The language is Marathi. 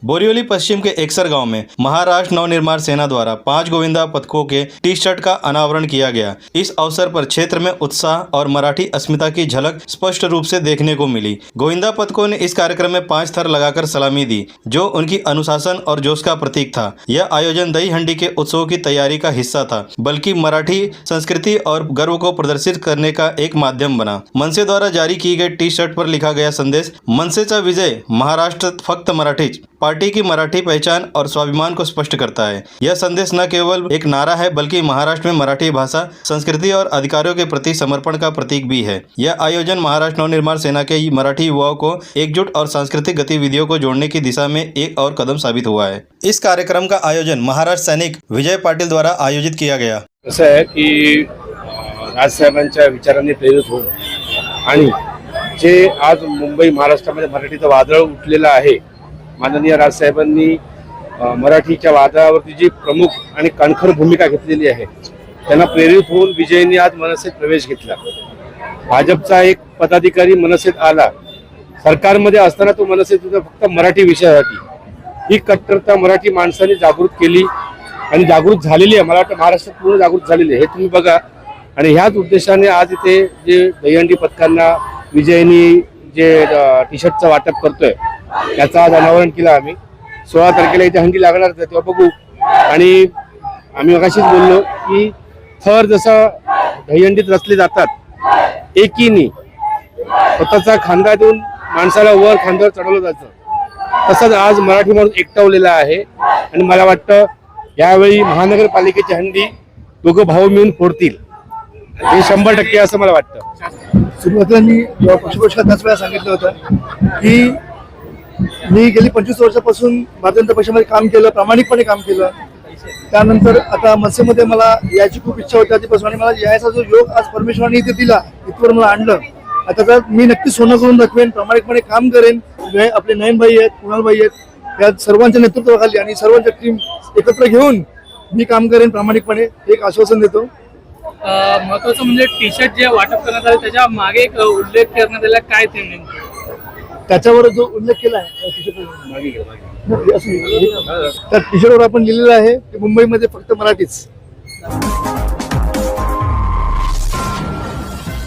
बोरिवली पश्चिम के एकसर गांव में महाराष्ट्र नवनिर्माण सेना द्वारा 5 गोविंदा पदकों के टी शर्ट का अनावरण किया गया। इस अवसर पर क्षेत्र में उत्साह और मराठी अस्मिता की झलक स्पष्ट रूप से देखने को मिली। गोविंदा पदकों ने इस कार्यक्रम में 5 थर लगाकर सलामी दी, जो उनकी अनुशासन और जोश का प्रतीक था। यह आयोजन दही हंडी के उत्सव की तैयारी का हिस्सा था, बल्कि मराठी संस्कृति और गर्व को प्रदर्शित करने का एक माध्यम बना। मनसे द्वारा जारी की गई टी शर्ट पर लिखा गया संदेश, मनसेचा विजय, महाराष्ट्र फक्त मराठीच, पार्टी की मराठी पहचान और स्वाभिमान को स्पष्ट करता है। यह संदेश न केवल एक नारा है, बल्कि महाराष्ट्र में मराठी भाषा, संस्कृति और अधिकारों के प्रति समर्पण का प्रतीक भी है। यह आयोजन महाराष्ट्र नवनिर्माण सेना के मराठी युवाओं को एकजुट और सांस्कृतिक गतिविधियों को जोड़ने की दिशा में एक और कदम साबित हुआ है। इस कार्यक्रम का आयोजन महाराष्ट्र सैनिक विजय पाटील द्वारा आयोजित किया गया। असं आहे की राजसाहेबांच्या विचारांनी प्रेरित होऊन आणि जे आज मुंबई महाराष्ट्रामध्ये मराठीचं वादळ उठलेलं आहे, माननीय राजसाहेबांनी मराठीच्या वादळावरती जी प्रमुख आणि कणखर भूमिका घेतलेली आहे, त्यांना प्रेरित होऊन विजयनी आज मनसेत प्रवेश घेतला। भाजपचा एक पदाधिकारी मनसेत आला, सरकारमध्ये असताना तो मनसेत होता फक्त मराठी विषयासाठी। ही कट्टरता मराठी माणसांनी जागृत केली आणि जागृत झालेली आहे। मला वाटतं महाराष्ट्रात पूर्ण जागृत झालेली आहे, हे तुम्ही बघा। आणि ह्याच उद्देशाने आज इथे जे दहीहंडी पथकांना विजयनी जे टी शर्टचं वाटप करतोय, याचं आज अनावरण केलं आम्ही। 16 तारखेला इथे हंडी लागणार आहे, तेव्हा बघू। आणि आम्ही मगाशीच बोललो की थर जसं दहीहंडीत रचले जातात एकीनी, स्वतःचा खांदा देऊन माणसाला वर खांद्यावर चढवलं जातं, तसंच आज मराठी माणूस एकटवलेला आहे। आणि मला वाटतं यावेळी महानगरपालिकेची हंडी दोघं भाऊ मिळून फोडतील, हे 100% असं मला वाटतं। सुरुवातीला मी पक्षप्रवेशात त्याच वेळा सांगितलं होतं की मी गेली 25 वर्षापासून भारतीय जनता पक्षामध्ये काम केलं, प्रामाणिकपणे काम केलं। त्यानंतर आता मनसेमध्ये मला यायची खूप इच्छा होती आधीपासून, आणि मला यायचा जो योग आज परमेश्वराने इथे दिला, इथवर मला आणलं। आता मी नक्की सोनं करून दाखवेन, प्रामाणिकपणे काम करेन। आपले नयनभाई आहेत, कुणालभाई आहेत, या सर्वांच्या नेतृत्वाखाली आणि सर्वांच्या टीम एकत्र घेऊन मी काम करेन प्रामाणिकपणे, एक आश्वासन देतो। महत्वाचं म्हणजे टी शर्ट जे वाटप करण्यात आले त्याच्या मागे एक उल्लेख करण्यात आला, काय ते नेमकं त्याच्यावर जो उल्लेख केला आहे त्या टी शर्टवर आपण लिहिलेलं आहे की मुंबईमध्ये फक्त मराठीच।